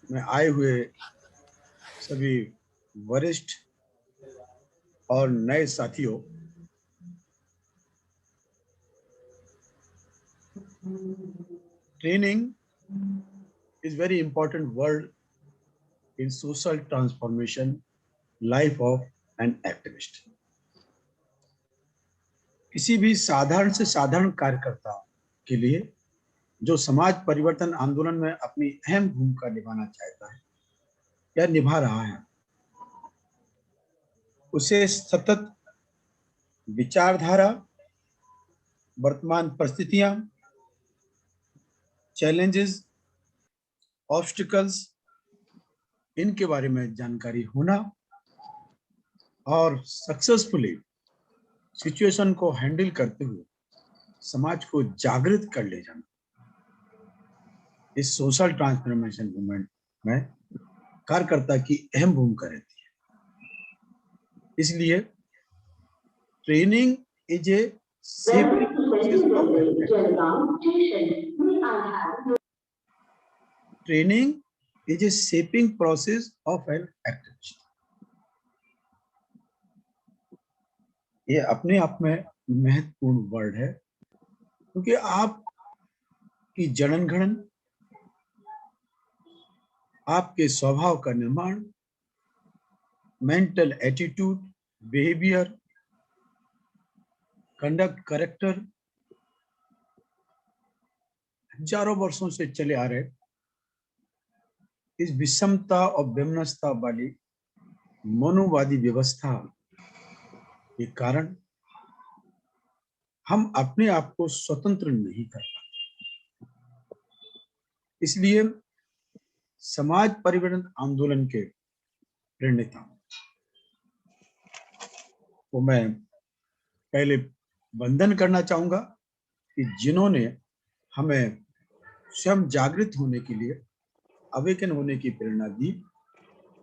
में आए हुए सभी वरिष्ठ और नए साथियों, training is very important word in social transformation life of an activist. किसी भी साधारण से साधारण कार्यकर्ता के लिए जो समाज परिवर्तन आंदोलन में अपनी अहम भूमिका निभाना चाहता है या निभा रहा है, उसे सतत विचारधारा, वर्तमान परिस्थितियां, चैलेंजेस, ऑब्स्टिकल्स, इनके बारे में जानकारी होना और सक्सेसफुली सिचुएशन को हैंडल करते हुए समाज को जागृत कर ले जाना इस सोशल ट्रांसफॉर्मेशन मूवमेंट में कार्यकर्ता की अहम भूमिका रहती है। इसलिए training is a training is a shaping process of an activist. ये अपने आप में महत्वपूर्ण वर्ड है, क्योंकि आपकी जनन गणन, आपके स्वभाव का निर्माण, mental attitude, behaviour, conduct, character हजारों वर्षों से चले आ रहे इस विषमता और विमनस्ता वाली मनुवादी व्यवस्था के कारण हम अपने आप को स्वतंत्र नहीं कर पाते। इसलिए समाज परिवर्तन आंदोलन के प्रणेता को मैं पहले वंदन करना चाहूंगा कि जिन्होंने हमें स्वयं जागृत होने के लिए, अवेकन होने की प्रेरणा दी।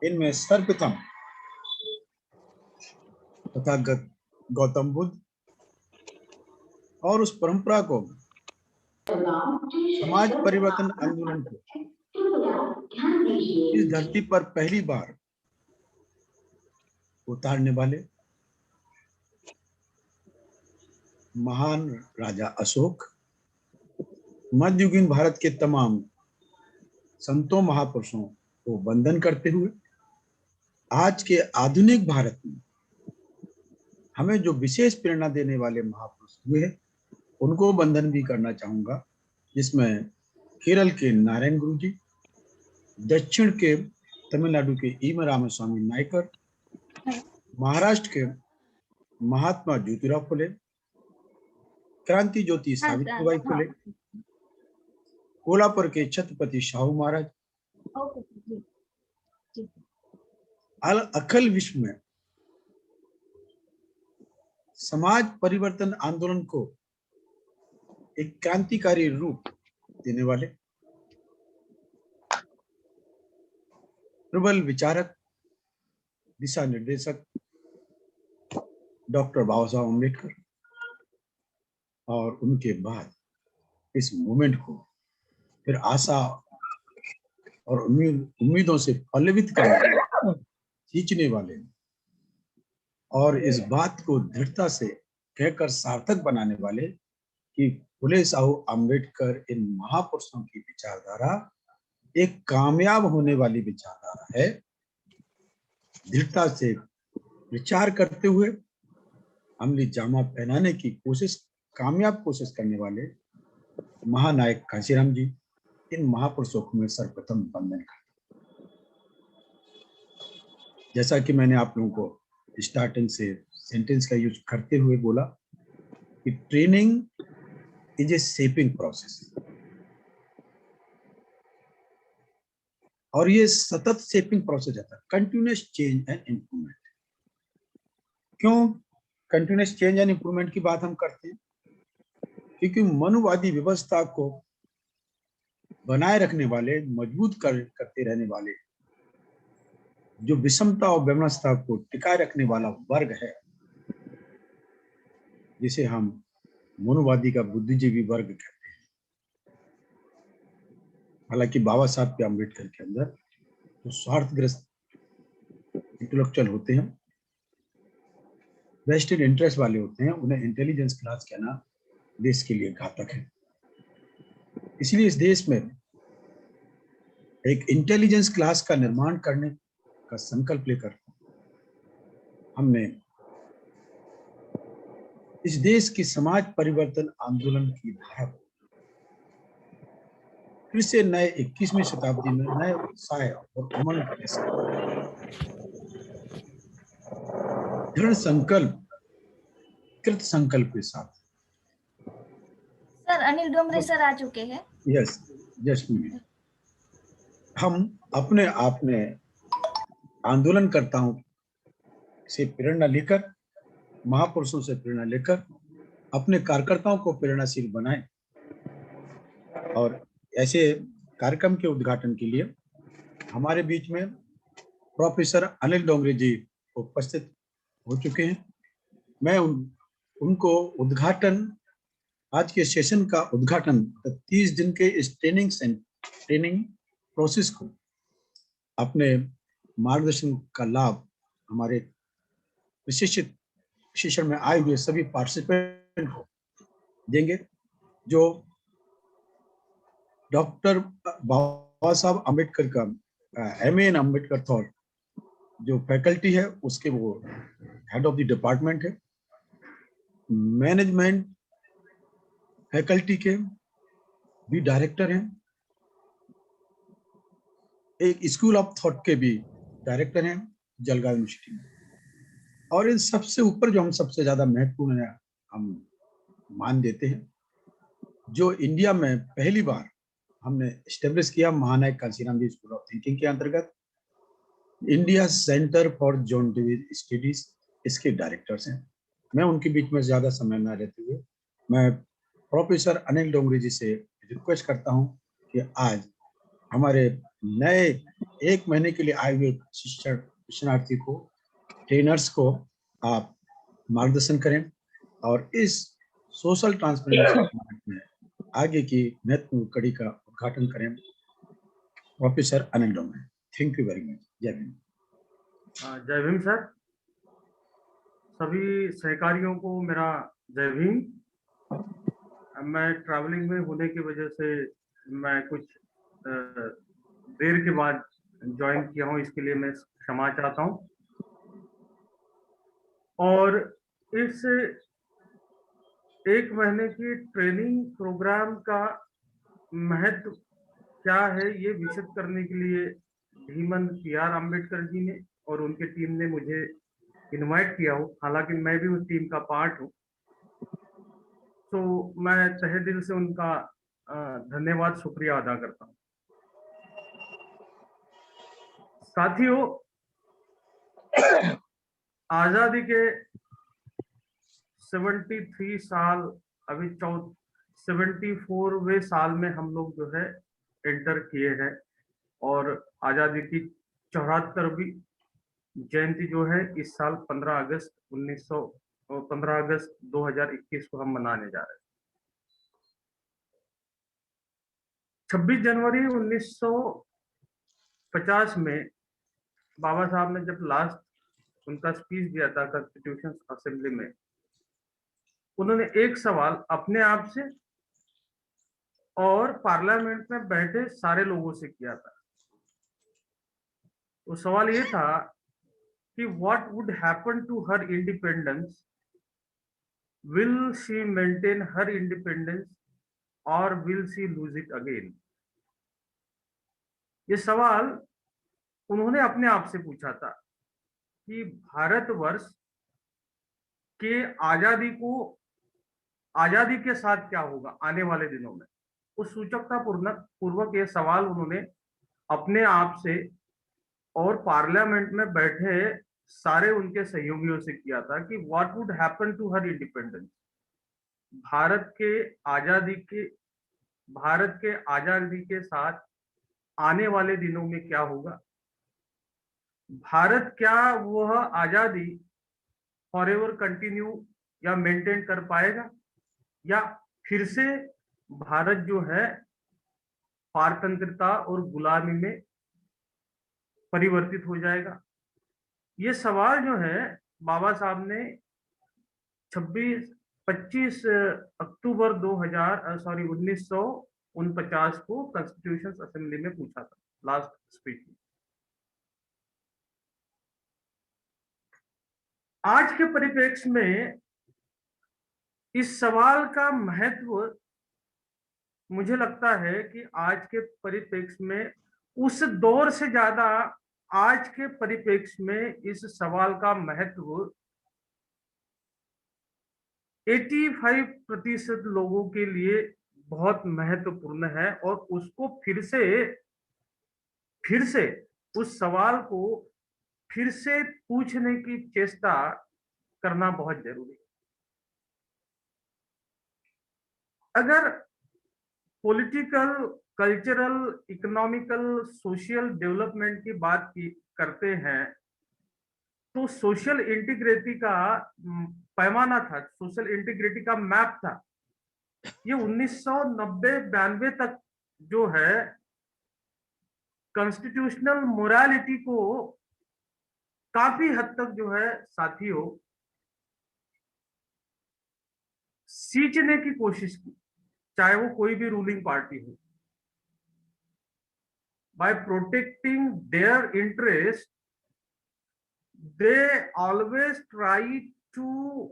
इनमें सर्वप्रथम तथागत गौतम बुद्ध और उस परंपरा को, समाज परिवर्तन आंदोलन को इस धरती पर पहली बार उतारने वाले महान राजा अशोक, मध्ययुगीन भारत के तमाम संतों महापुरुषों को वंदन करते हुए आज के आधुनिक भारत में हमें जो विशेष प्रेरणा देने वाले महापुरुष हुए उनको वंदन भी करना चाहूंगा, जिसमें केरल के नारायण गुरु जी, दक्षिण के तमिलनाडु के ईम रामास्वामी नायकर, महाराष्ट्र के महात्मा ज्योतिराव फुले, क्रांति ज्योति सावित्रीबाई फुले, कोल्हापुर के छत्रपति शाहू महाराज, अखिल विश्व में समाज परिवर्तन आंदोलन को एक क्रांतिकारी रूप देने वाले प्रबल विचारक, दिशा निर्देशक डॉक्टर बाबा साहब अम्बेडकर, और उनके बाद इस मूवमेंट को फिर आशा और उम्मीदों से पल्लवित करने, खींचने वाले और इस बात को दृढ़ता से कहकर सार्थक बनाने वाले कि फुले साहू अम्बेडकर इन महापुरुषों की विचारधारा एक कामयाब होने वाली विचारधारा है। दृढ़ता से विचार करते हुए अमली जामा पहनाने की कामयाब कोशिश करने वाले महानायक कांशीराम जी, इन महापुरुषों को मैं सर्वप्रथम वंदन करता हूं। जैसा कि मैंने आप लोगों को स्टार्टिंग से सेंटेंस का यूज करते हुए बोला कि training is a shaping process, और ये सतत शेपिंग प्रोसेस रहता है, कंटिन्यूअस चेंज एंड इंप्रूवमेंट। क्यों कंटिन्यूअस चेंज एंड इंप्रूवमेंट की बात हम करते हैं? क्योंकि मनुवादी व्यवस्था को बनाए रखने वाले, मजबूत करते रहने वाले, जो विषमता और व्यवस्था को टिकाए रखने वाला वर्ग है, जिसे हम मनुवादी का बुद्धिजीवी वर्ग कहते हैं। हालांकि बाबा साहब के अम्बेडकर के अंदर जो स्वार्थग्रस्त इंटेलेक्चुअल होते हैं, वेस्टेड इंटरेस्ट वाले होते हैं, उन्हें इंटेलिजेंस क्लास कहना देश के लिए घातक है। इसलिए इस देश में एक इंटेलिजेंस क्लास का निर्माण करने का संकल्प लेकर हमने इस देश की समाज परिवर्तन आंदोलन की धारा को फिर से नए 21वीं शताब्दी में नए उत्साह और उमंग के साथ दृढ़ संकल्प, कृत संकल्प के साथ। सर अनिल डोंगरे सर आ चुके हैं। Yes, just minute. हम अपने आप में आंदोलनकर्ताओं से प्रेरणा लेकर, महापुरुषों से प्रेरणा लेकर अपने कार्यकर्ताओं को प्रेरणाशील बनाएं। और ऐसे कार्यक्रम के उद्घाटन के लिए हमारे बीच में प्रोफेसर अनिल डोंगरे जी उपस्थित हो चुके हैं। मैं उनको आज के सेशन का उद्घाटन 30 दिन के इस ट्रेनिंग प्रोसेस को अपने मार्गदर्शन का लाभ हमारे प्रशिक्षण में आए हुए सभी पार्टिसिपेंट को देंगे, जो डॉक्टर बाबा साहब अम्बेडकर का MA इन अम्बेडकर थॉट जो फैकल्टी है, उसके वो हेड ऑफ द डिपार्टमेंट है। मैनेजमेंट फैकल्टी के भी डायरेक्टर हैं, एक स्कूल ऑफ थॉट के भी डायरेक्टर हैं जलगांव यूनिवर्सिटी में। और इन सबसे ऊपर जो हम सबसे ज्यादा महत्वपूर्ण है, हम मान देते हैं, जो इंडिया में पहली बार हमने एस्टेब्लिश किया महानायक कांशीराम जी स्कूल ऑफ थिंकिंग के अंतर्गत, India centre for John Dewey studies, इसके डायरेक्टर्स हैं। मैं उनके बीच में ज्यादा समय न रहते हुए मैं प्रोफेसर अनिल डोंगरे जी से रिक्वेस्ट करता हूं कि आज हमारे नए 1 महीने के लिए आए हुए शिक्षणार्थी को, ट्रेनर्स को आप मार्गदर्शन करें और इस सोशल ट्रांसफॉर्मेशन में आगे की महत्वपूर्ण कड़ी का उद्घाटन करें। Professor Anil Dongre, thank you very much. जय भीम। जय भीम सर। सभी सहकारियों को मेरा जय भीम। मैं ट्रैवलिंग में होने की वजह से मैं कुछ देर के बाद ज्वाइन किया हूँ, इसके लिए मैं क्षमा चाहता हूँ। और इस 1 महीने की ट्रेनिंग प्रोग्राम का महत्व क्या है, ये विशद करने के लिए भीमन PR अम्बेडकर जी ने और उनके टीम ने मुझे इनवाइट किया हो, हालांकि मैं भी उस टीम का पार्ट हूँ। तो मैं तहे दिल से उनका धन्यवाद, शुक्रिया अदा करता हूँ। साथियों, आजादी के 73 साल, अभी 74वें साल में हम लोग जो है एंटर किए हैं, और आजादी की 74वीं जयंती जो है इस साल 15 अगस्त 2021 को हम मनाने जा रहे हैं। 26 जनवरी 1950 में बाबा साहब ने जब लास्ट उनका स्पीच दिया था कॉन्स्टिट्यूशन असेंबली में, उन्होंने एक सवाल अपने आप से और पार्लियामेंट में बैठे सारे लोगों से किया था। वो सवाल ये था कि what would happen to her independence, will she maintain her independence और will she lose it again. ये सवाल उन्होंने अपने आप से पूछा था कि भारतवर्ष के आजादी के साथ क्या होगा आने वाले दिनों में। उस सूचकता पूर्वक ये सवाल उन्होंने अपने आप से और पार्लियामेंट में बैठे सारे उनके सहयोगियों से किया था कि what would happen to her independence, Bharat के आजादी के साथ आने वाले दिनों में क्या होगा। भारत क्या वह आजादी फॉरएवर कंटिन्यू या मेंटेन कर पाएगा, या फिर से भारत जो है पारतंत्रता और गुलामी में परिवर्तित हो जाएगा? ये सवाल जो है बाबा साहब ने 25 अक्टूबर 1949 को कॉन्स्टिट्यूशन असेंबली में पूछा था, लास्ट स्पीच में। आज के परिप्रेक्ष्य में इस सवाल का महत्व मुझे लगता है कि आज के परिप्रेक्ष्य में उस दौर से ज्यादा आज के परिप्रेक्ष्य में इस सवाल का महत्व 85% लोगों के लिए बहुत महत्वपूर्ण है, और उसको फिर से उस सवाल को फिर से पूछने की चेष्टा करना बहुत जरूरी है। अगर political, cultural, economical, social development की बात करते हैं तो सोशल इंटीग्रिटी का पैमाना था, सोशल इंटीग्रिटी का मैप था, ये 1990-92 तक जो है कॉन्स्टिट्यूशनल मोरालिटी को काफी हद तक जो है साथियों सींचने की कोशिश की, चाहे वो कोई भी रूलिंग पार्टी हो। By protecting their interest, they always try to,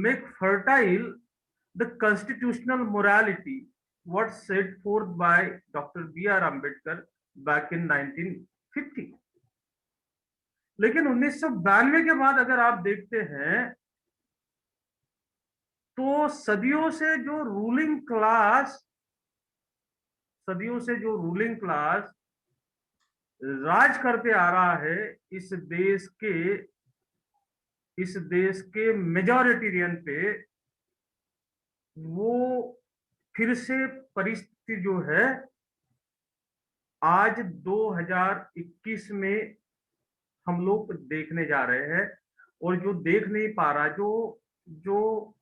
make fertile the constitutional morality what set forth by Dr. B.R. Ambedkar back in 1950। लेकिन 1992 के बाद अगर आप देखते हैं तो सदियों से जो रूलिंग क्लास राज करते आ रहा है इस देश के मेजॉरिटेरियन पे, वो फिर से परिस्थिति जो है आज 2021 में हम लोग देखने जा रहे हैं। और जो देख नहीं पा रहा, जो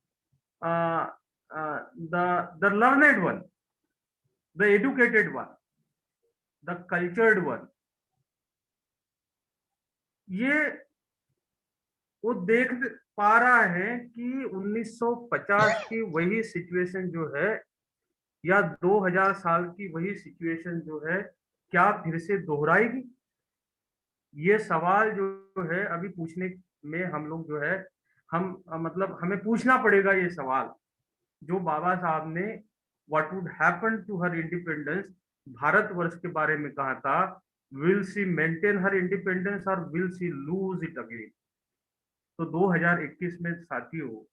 the learned one, the educated one, the cultured one, ये वो देख पा रहा है कि 1950 की वही सिचुएशन जो है या 2000 साल की वही सिचुएशन जो है क्या फिर से दोहराएगी। ये सवाल जो है अभी पूछने में हम लोग जो है मतलब हमें पूछना पड़ेगा ये सवाल जो बाबा साहब ने what would happen to her independence Bharatvarsha के बारे में कहा था, will she maintain her independence और will she lose it again. तो 2021 में साथियों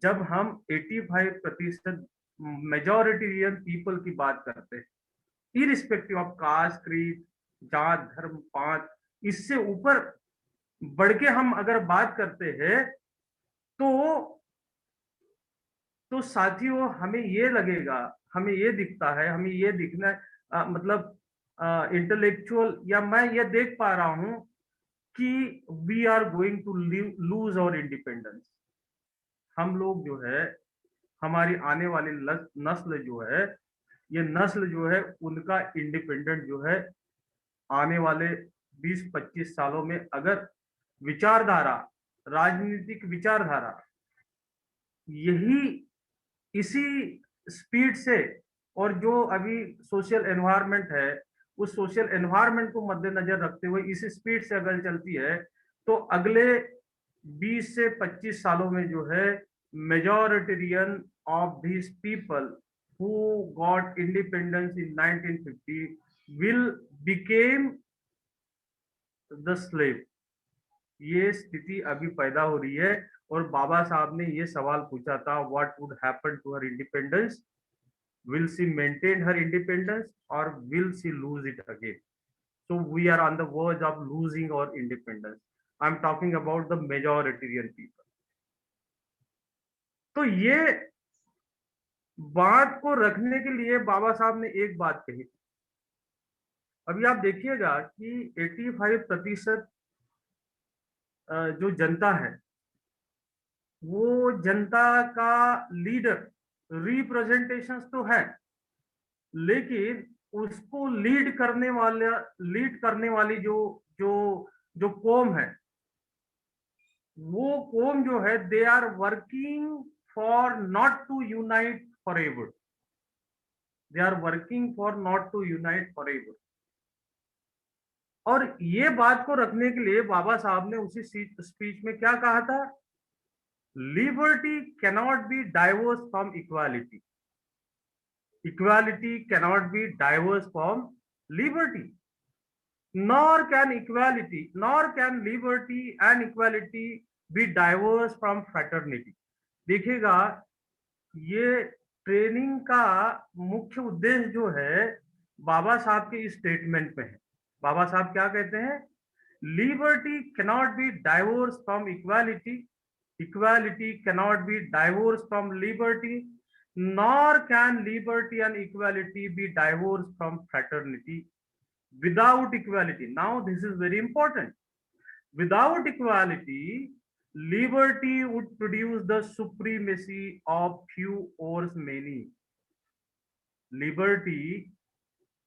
जब हम 85% मेजॉरिटेरियन पीपल की बात करते हैं, इरिस्पेक्टिव ऑफ कास्ट, क्रीड, जात, धर्म, पांच, इससे ऊपर बढ़ के हम अगर बात करते हैं तो साथियों हमें ये लगेगा, हमें ये दिखता है, हमें ये दिखना मतलब इंटेलेक्चुअल या मैं ये देख पा रहा हूं कि we are going to lose our independence. हम लोग जो है हमारी आने वाली नस्ल जो है, ये नस्ल जो है उनका इंडिपेंडेंट जो है आने वाले 20-25 सालों में अगर विचारधारा, राजनीतिक विचारधारा यही इसी स्पीड से और जो अभी सोशल एनवायरनमेंट है उस सोशल एनवायरनमेंट को मद्देनजर रखते हुए इस स्पीड से अगर चलती है तो अगले 20 से 25 सालों में जो है majoritarian of this people who got independence in 1950 will became the slave. ये स्थिति अभी पैदा हो रही है और बाबा साहब ने ये सवाल पूछा था, what would happen to her independence, will she maintain her independence or will she lose it again? So we are on the verge of losing our independence. I'm talking about the majoritarian people. तो ये बात को रखने के लिए बाबा साहब ने एक बात कही। अभी आप देखिएगा कि 85% जो जनता है वो जनता का लीडर रिप्रेजेंटेशंस तो है, लेकिन उसको लीड करने वाली जो जो जो कौम है, वो कौम जो है, they are working for not to unite forever, they are working for not to unite forever. और ये बात को रखने के लिए बाबा साहब ने उसी स्पीच में क्या कहा था? Liberty cannot be diverse from equality, equality cannot be diverse from liberty, nor can liberty and equality be diverse from fraternity। देखिएगा, ये ट्रेनिंग का मुख्य उद्देश्य जो है बाबा साहब के इस स्टेटमेंट में है। बाबा साहब क्या कहते हैं? Liberty cannot be diverse from equality, equality cannot be diverse from liberty, nor can liberty and equality be divorced from fraternity। Without equality, now this is very important, without equality, liberty would produce the supremacy of few over many। liberty,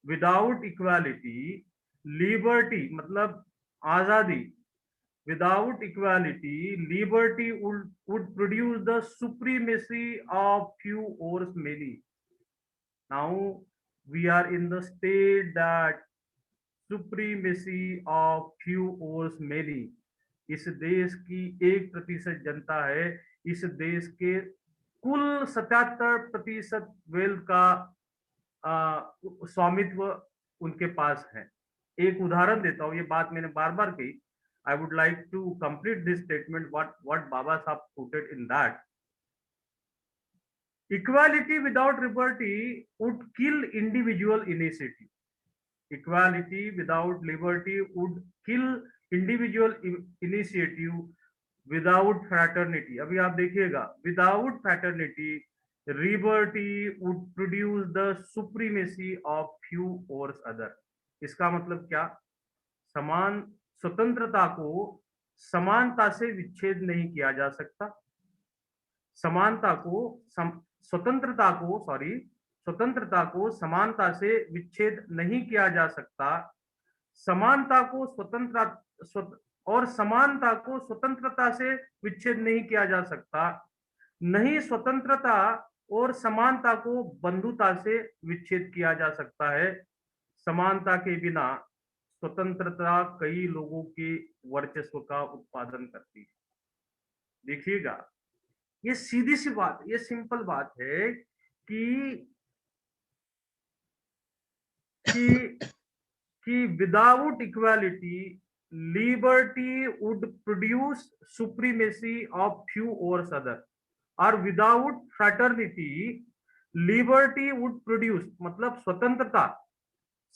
without equality, liberty मतलब आजादी, without equality, liberty would produce the supremacy of few over many। Now we are in the state that supremacy of few overs many. इस देश की 1% जनता है, इस देश के कुल 77% वेल्थ का स्वामित्व उनके पास है। एक उदाहरण देता हूं, ये बात मैंने बार बार कही। I would like to complete this statement what Baba Saheb quoted in that. Equality without liberty would kill individual initiative, equality without liberty would kill individual initiative without fraternity। अभी आप देखिएगा, without fraternity liberty would produce the supremacy of few over other। इसका मतलब क्या? समान स्वतंत्रता को समानता से विच्छेद नहीं किया जा सकता, स्वतंत्रता को समानता से विच्छेद नहीं किया जा सकता, समानता को स्वतंत्रता से विच्छेद नहीं किया जा सकता, नहीं स्वतंत्रता और समानता को बंधुता से विच्छेद किया जा सकता है। समानता के बिना स्वतंत्रता कई लोगों के वर्चस्व का उत्पादन करती है। देखिएगा, ये सीधी सी बात, ये सिंपल बात है कि without equality liberty would produce supremacy of few overs other, और without fraternity liberty would produce मतलब स्वतंत्रता,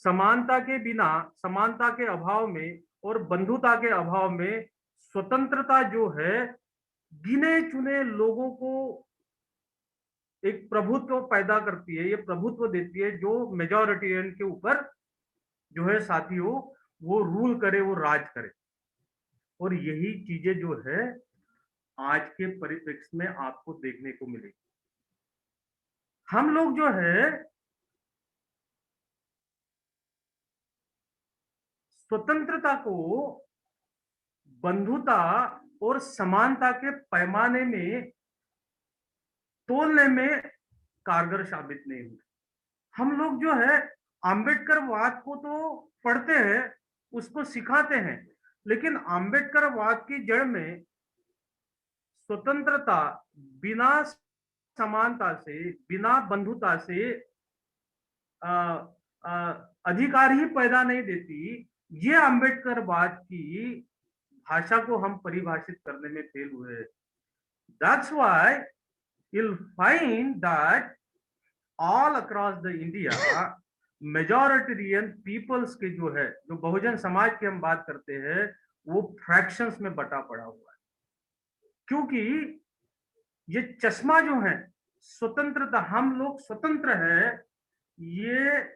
समानता के बिना, समानता के अभाव में और बंधुता के अभाव में स्वतंत्रता जो है गिने चुने लोगों को एक प्रभुत्व पैदा करती है, ये प्रभुत्व देती है जो मेजॉरिटेरियन के ऊपर जो है साथियों वो रूल करे, वो राज करे। और यही चीजें जो है आज के परिप्रेक्ष्य में आपको देखने को मिलेगी। हम लोग जो है स्वतंत्रता को बंधुता और समानता के पैमाने में तोलने में कारगर साबित नहीं हुए। हम लोग जो है आम्बेडकरवाद को तो पढ़ते हैं, उसको सिखाते हैं, लेकिन आम्बेडकरवाद की जड़ में स्वतंत्रता बिना समानता से, बिना बंधुता से अधिकार ही पैदा नहीं देती। ये आम्बेडकरवाद की भाषा को हम परिभाषित करने में फेल हुए हैं। That's why you'll find that all across the India majoritarian peoples के जो है, जो बहुजन समाज की हम बात करते हैं, वो फ्रैक्शंस में बटा पड़ा हुआ है। क्योंकि ये चश्मा जो है स्वतंत्रता, हम लोग स्वतंत्र है, ये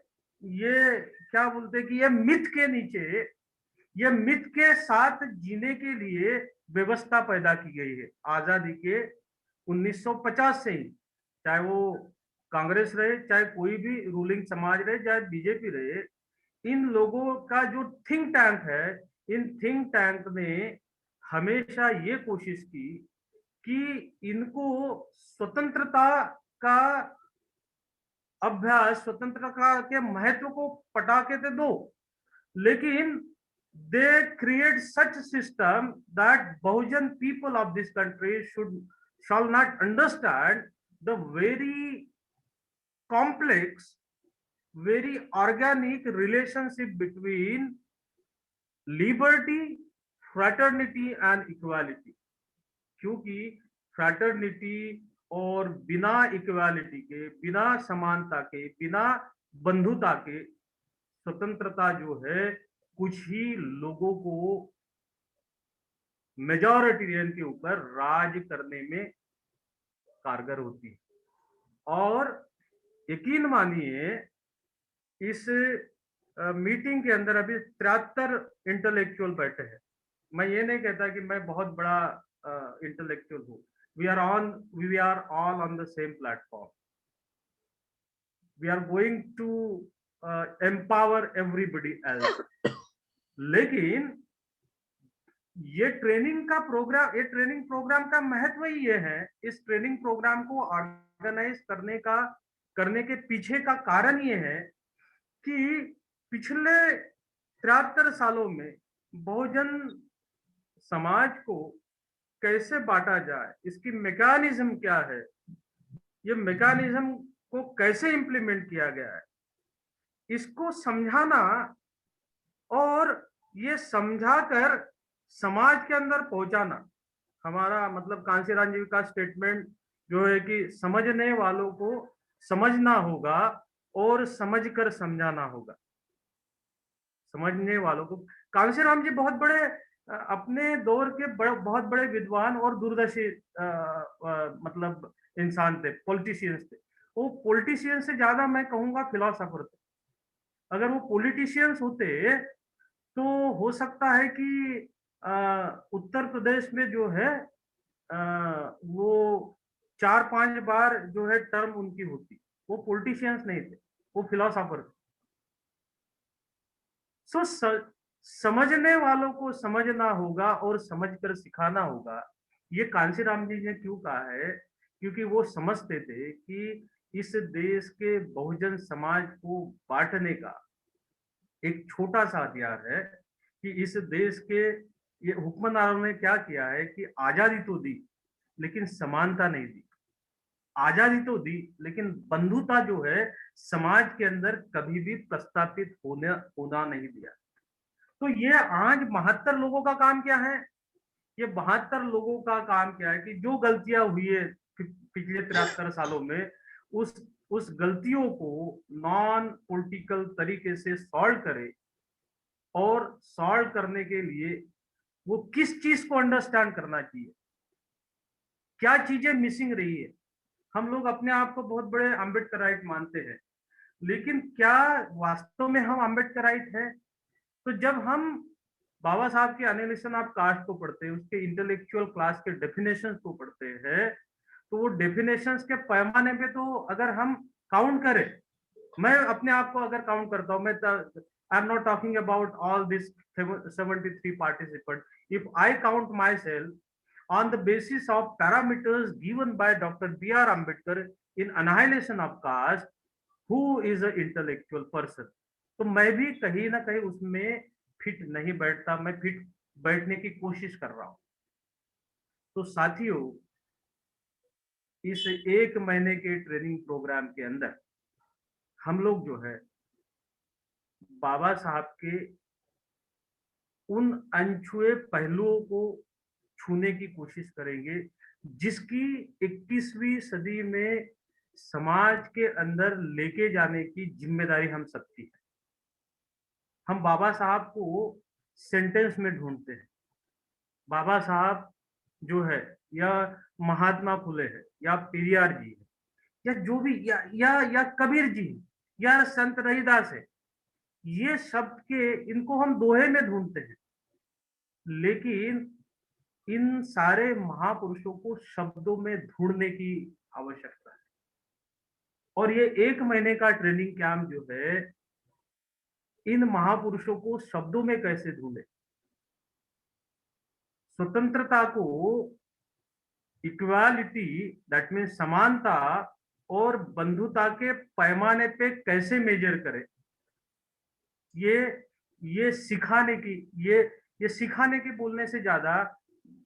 क्या बोलते हैं कि ये मिथ के नीचे, ये मिथ के साथ जीने के लिए व्यवस्था पैदा की गई है आजादी के 1950 से ही, चाहे वो कांग्रेस रहे, चाहे कोई भी रूलिंग समाज रहे, चाहे बीजेपी रहे, इन लोगों का जो थिंक टैंक है, इन थिंक टैंक ने हमेशा ये कोशिश की कि इनको स्वतंत्रता का अभ्यास, स्वतंत्रता के महत्व को पटाके दे दो, लेकिन they create such system that Bahujan people of this country shall not understand the very complex, very organic relationship between liberty, fraternity and equality. क्योंकि फ्रैटर्निटी और बिना इक्वालिटी के, बिना समानता के, बिना बंधुता के स्वतंत्रता जो है कुछ ही लोगों को, मेजॉरिटेरियन के ऊपर राज करने में कारगर होती है। और यकीन मानिए इस मीटिंग के अंदर अभी 73 इंटेलेक्चुअल बैठे हैं। मैं ये नहीं कहता कि मैं बहुत बड़ा इंटेलेक्चुअल हूँ। we are all on the same platform. We are going to empower everybody else. लेकिन ये ट्रेनिंग प्रोग्राम का महत्व ही ये है। इस ट्रेनिंग प्रोग्राम को ऑर्गेनाइज करने के पीछे का कारण ये है कि पिछले 73 सालों में बहुजन समाज को कैसे बांटा जाए, इसकी मैकेनिज्म क्या है, ये मैकेनिज्म को कैसे इंप्लीमेंट किया गया है, इसको समझाना और ये समझाकर समाज के अंदर पहुंचाना। हमारा मतलब कांशीराम जी का स्टेटमेंट जो है कि समझने वालों को समझना होगा और समझकर समझाना होगा। समझने वालों को, कांशीराम जी बहुत बड़े अपने दौर के बहुत बड़े विद्वान और दूरदर्शी मतलब इंसान थे, पॉलिटिशियंस थे। वो पॉलिटिशियन से ज्यादा मैं कहूंगा फिलोसोफर थे। अगर वो पॉलिटिशियंस होते तो हो सकता है कि उत्तर प्रदेश में जो है वो 4-5 बार जो है टर्म उनकी होती। वो पॉलिटिशियंस नहीं थे, वो फिलोसोफर थे। समझने वालों को समझना होगा और समझकर सिखाना होगा। ये कांशीराम जी ने क्यों कहा है? क्योंकि वो समझते थे कि इस देश के बहुजन समाज को बांटने का एक छोटा सा हथियार है कि इस देश के ये हुक्मरानों ने क्या किया है कि आजादी तो दी लेकिन समानता नहीं दी। आजादी तो दी लेकिन बंधुता जो है समाज के अंदर कभी भी प्रस्तापित होना नहीं दिया। तो ये आज 72 लोगों का काम क्या है? ये 72 लोगों का काम क्या है कि जो गलतियां हुई है पिछले 73 सालों में, उस गलतियों को नॉन पॉलिटिकल तरीके से सॉल्व करे और सॉल्व करने के लिए वो किस चीज को अंडरस्टैंड करना चाहिए, क्या चीजें मिसिंग रही है। हम लोग अपने आप को बहुत बड़े अम्बेडकराइट मानते हैं, लेकिन क्या वास्तव में हम अम्बेडकराइट हैं? तो जब हम बाबा साहब के एनालिसिस ऑफ कास्ट को पढ़ते हैं, उसके इंटेलेक्चुअल क्लास के डेफिनेशंस को पढ़ते हैं, तो वो डेफिनेशंस के पैमाने पे तो अगर हम काउंट करें, मैं अपने आप को अगर काउंट करता हूं, मैं I am not talking about all this 73 participant, if I count my self on the basis of parameters given by Dr. B.R. Ambedkar in Annihilation of Caste, who is an intellectual person, तो मैं भी कहीं ना कहीं उसमें fit नहीं बैठता, मैं फिट बैठने की कोशिश कर रहा हूं। तो साथियों, इस 1 महीने के ट्रेनिंग प्रोग्राम के अंदर हम लोग जो है बाबा साहब के उन अनछुए पहलुओं को छूने की कोशिश करेंगे जिसकी 21वीं सदी में समाज के अंदर लेके जाने की जिम्मेदारी हम सबकी है। हम बाबा साहब को सेंटेंस में ढूंढते हैं। बाबा साहब जो है या महात्मा फुले है या पेरियार जी है या जो भी या कबीर जी या संत रविदास है, ये शब्द के इनको हम दोहे में ढूंढते हैं, लेकिन इन सारे महापुरुषों को शब्दों में ढूंढने की आवश्यकता है। और ये 1 महीने का ट्रेनिंग कैंप जो है इन महापुरुषों को शब्दों में कैसे ढूंढे, स्वतंत्रता को, इक्वालिटी दैट मीन समानता और बंधुता के पैमाने पे कैसे मेजर करें, ये ये सिखाने की ये सिखाने के बोलने से ज्यादा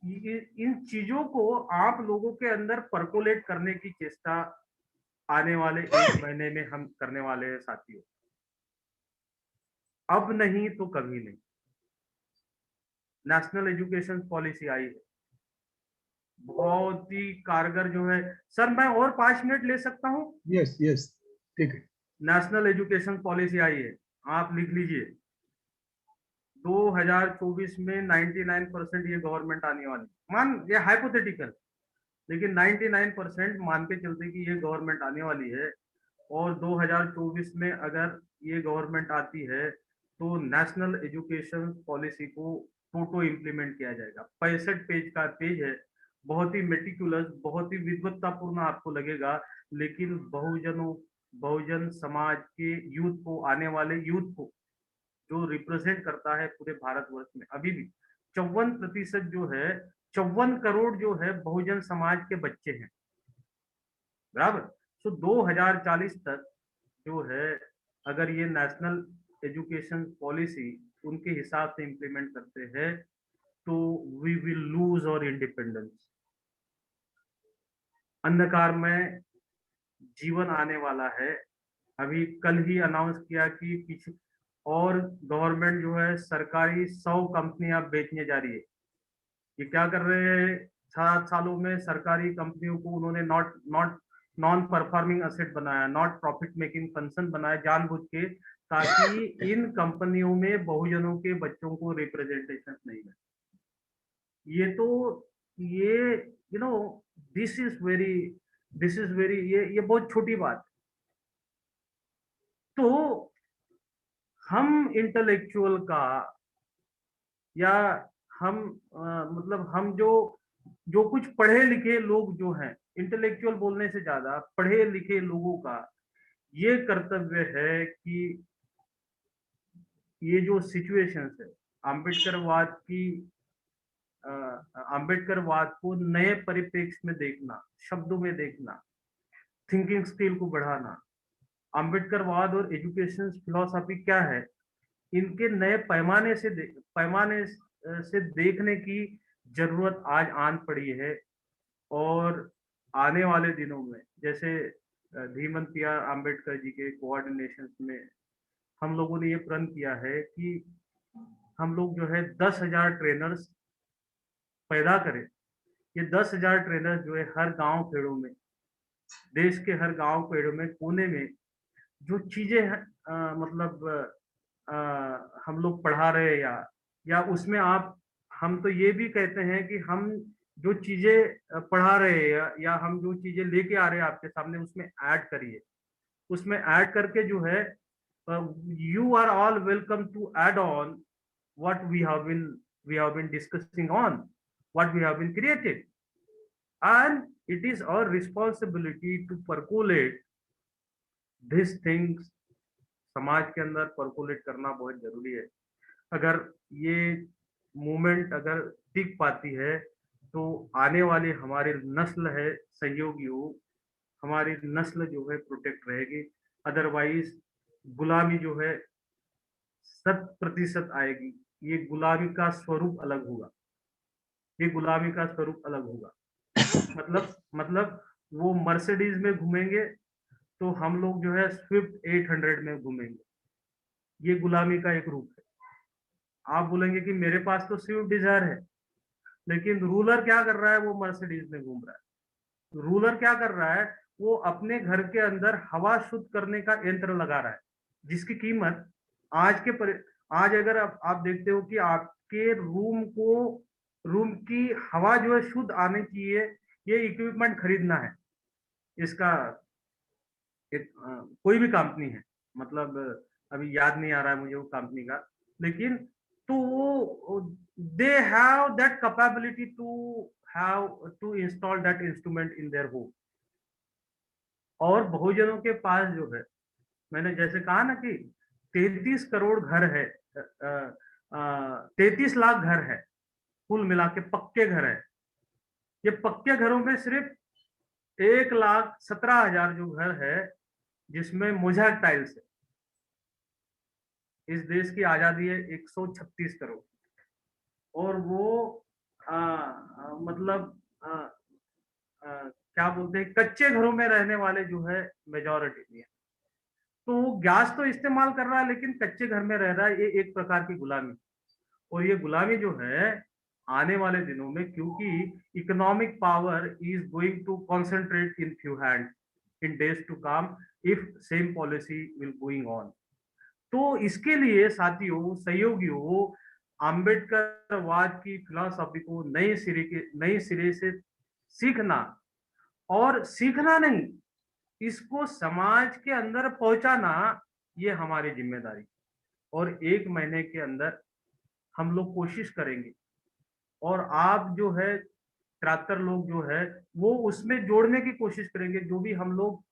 इन चीजों को आप लोगों के अंदर परकोलेट करने की चेष्टा आने वाले 1 महीने में हम करने वाले हैं साथियों। अब नहीं तो कभी नहीं। नेशनल एजुकेशन पॉलिसी आई है, बहुत ही कारगर जो है। सर मैं और 5 मिनट ले सकता हूँ? यस यस, ठीक है। नेशनल एजुकेशन पॉलिसी आई है, आप लिख लीजिए। 2024 में 99% ये गवर्नमेंट आने वाली, मान ये हाइपोथेटिकल, लेकिन 99% मान के चलते कि ये गवर्नमेंट आने वाली है। और 2024 में अगर ये गवर्नमेंट आती है तो नेशनल एजुकेशन पॉलिसी को टोटो इम्प्लीमेंट किया जाएगा। 65 पेज का पेज है, बहुत ही मेटिकुलस, बहुत ही विद्वत्तापूर्ण आपको लगेगा, लेकिन बहुजन समाज के यूथ को, आने वाले यूथ को जो रिप्रेजेंट करता है पूरे भारतवर्ष में, अभी भी 54% जो है, 54 करोड़ जो है बहुजन समाज के बच्चे हैं, बराबर। सो 2040 तक जो है, अगर ये नेशनल एजुकेशन पॉलिसी उनके हिसाब से इम्प्लीमेंट करते हैं तो वी विल लूज और इंडिपेंडेंस। अंधकार में जीवन आने वाला है। अभी कल ही अनाउंस किया कि पीछे और गवर्नमेंट जो है सरकारी 100 कंपनियां बेचने जा रही है। ये क्या कर रहे हैं, 7 सालों में सरकारी कंपनियों को उन्होंने नॉन परफॉर्मिंग असेट बनाया, नॉट प्रॉफिट मेकिंग कंसर्न बनाया जानबूझ के, ताकि इन कंपनियों में बहुजनों के बच्चों को रिप्रेजेंटेशन नहीं है। ये तो ये you know this is very ये बहुत छोटी बात। तो हम इंटेलेक्चुअल का, या हम मतलब हम जो जो कुछ पढ़े लिखे लोग जो हैं, इंटेलेक्चुअल बोलने से ज्यादा पढ़े लिखे लोगों का ये कर्तव्य है कि ये जो सिचुएशंस है, अम्बेडकरवाद की अम्बेडकरवाद को नए परिप्रेक्ष्य में देखना, शब्दों में देखना, थिंकिंग स्किल को बढ़ाना। अम्बेडकरवाद और एजुकेशन फिलॉसफी क्या है, इनके नए पैमाने से देखने की जरूरत आज आन पड़ी है। और आने वाले दिनों में, जैसे धीमन पिया अम्बेडकर जी के कोऑर्डिनेशन में हम लोगों ने ये प्रण किया है कि हम लोग जो है 10,000 ट्रेनर्स पैदा करें। ये 10,000 ट्रेनर्स जो है हर गांव खेड़ों में, देश के हर गांव खेड़ों में, कोने में जो चीजें मतलब हम लोग पढ़ा रहे हैं, या उसमें आप, हम तो ये भी कहते हैं कि हम जो चीजें पढ़ा रहे हैं या हम जो चीजें लेके आ रहे हैं आपके सामने, उसमें ऐड करिए। उसमें ऐड करके जो है, you are all welcome to add on what we have been discussing on, what we have been created, and it is our responsibility to percolate these things। समाज के अंदर परकोलेट करना बहुत जरूरी है। अगर ये मूवमेंट अगर टिक पाती है तो आने वाली हमारी नस्ल है सहयोगियों, हमारी नस्ल जो है प्रोटेक्ट रहेगी। अदरवाइज गुलामी जो है 100% आएगी। ये गुलामी का स्वरूप अलग होगा, ये गुलामी का स्वरूप अलग होगा। मतलब वो मर्सिडीज में घूमेंगे तो हम लोग जो है स्विफ्ट 800 में घूमेंगे। ये गुलामी का एक रूप है। आप बोलेंगे कि मेरे पास तो स्विफ्ट डिजायर है, लेकिन रूलर क्या कर रहा है, वो मर्सिडीज में घूम रहा है। रूलर क्या कर रहा है, वो अपने घर के अंदर हवा शुद्ध करने का यंत्र लगा रहा है, जिसकी कीमत आज अगर आप देखते हो कि आपके रूम की हवा जो है शुद्ध आनी चाहिए, ये इक्विपमेंट खरीदना है। इसका कोई भी कंपनी है, मतलब अभी याद नहीं आ रहा है मुझे वो कंपनी का, लेकिन तो वो they have that capability to install that instrument in their home. और बहुजनों के पास जो है, मैंने जैसे कहा ना कि 33 करोड़ घर है, 33 लाख घर है कुल मिला के, पक्के घर है। ये पक्के घरों में सिर्फ 1,17,000 जो घर है जिसमें मोज़ेक टाइल्स है। इस देश की आजादी है 136 करोड़, और वो मतलब क्या बोलते हैं, कच्चे घरों में रहने वाले जो है मेजॉरिटी है। तो वो गैस तो इस्तेमाल कर रहा है लेकिन कच्चे घर में रह रहा है। ये एक प्रकार की गुलामी, और ये गुलामी जो है आने वाले दिनों में, क्योंकि economic power is going to concentrate in few hand in days to come if same policy will going on. तो इसके लिए साथियों, सहयोगियों, आम्बेडकरवाद की फिलॉसफी को नए सिरे से सीखना, और सीखना नहीं, इसको समाज के अंदर पहुंचाना, ये हमारी जिम्मेदारी। और 1 महीने के अंदर हम लोग कोशिश करेंगे, और आप जो है 73 लोग जो है वो उसमें जोड़ने की कोशिश करेंगे। जो भी हम लोग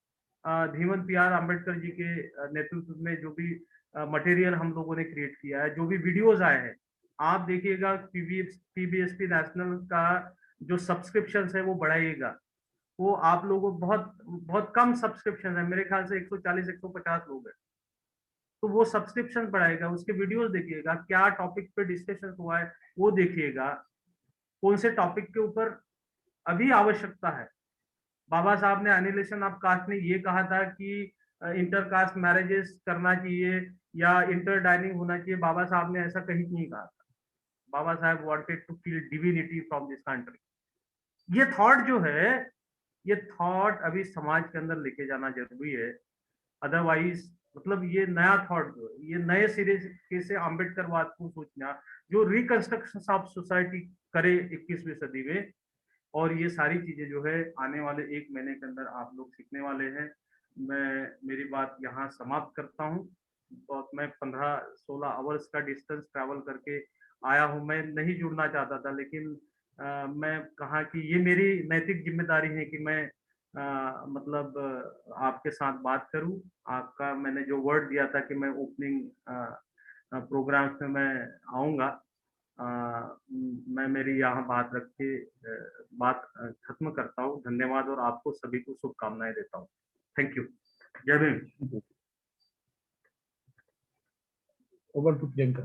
धीमन पीआर अंबेडकर जी के नेतृत्व में जो भी मटेरियल हम लोगों ने क्रिएट किया है, जो भी वीडियोस आए हैं, आप देखिएगा। पीबीएसपी नेशनल का जो सब्सक्रिप्शन है वो बढ़ाइएगा। वो आप लोगों को बहुत बहुत कम सब्सक्रिप्शन है, मेरे ख्याल से 140-150 लोग हैं। तो वो सब्सक्रिप्शन बढ़ाएगा, उसके वीडियोस देखिएगा, क्या टॉपिक पे डिस्कशन हुआ है वो देखिएगा, कौन से टॉपिक के ऊपर अभी आवश्यकता है। बाबा साहब ने एनिलेशन ऑफ कास्ट में ये कहा था कि इंटर कास्ट मैरिजेस करना चाहिए या इंटर डाइनिंग होना चाहिए। बाबा साहब ने ऐसा कहीं नहीं कहा था। Baba Saheb wanted to feel divinity from this country. ये थॉट जो है, ये थॉट अभी समाज के अंदर लेके जाना जरूरी है। अदरवाइज मतलब ये नया थॉट जो है, ये नए सिरे से अम्बेडकरवाद को सोचना, जो रिकंस्ट्रक्शन ऑफ सोसाइटी करे 21वीं सदी में। और ये सारी चीजें जो है आने वाले 1 महीने के अंदर आप लोग सीखने वाले हैं। मैं मेरी बात यहाँ समाप्त करता हूँ। और मैं 15-16 आवर्स का डिस्टेंस ट्रैवल करके आया हूँ। मैं नहीं जुड़ना चाहता था, लेकिन मैं कहा कि ये मेरी नैतिक जिम्मेदारी है कि मैं मतलब आपके साथ बात करूं। आपका मैंने जो वर्ड दिया था कि मैं ओपनिंग प्रोग्राम्स में मैं आऊंगा। मैं मेरी यहाँ बात रख के बात खत्म करता हूँ। धन्यवाद, और आपको सभी को शुभकामनाएं देता हूँ। Thank you. जय भीम। Over to Priyanka.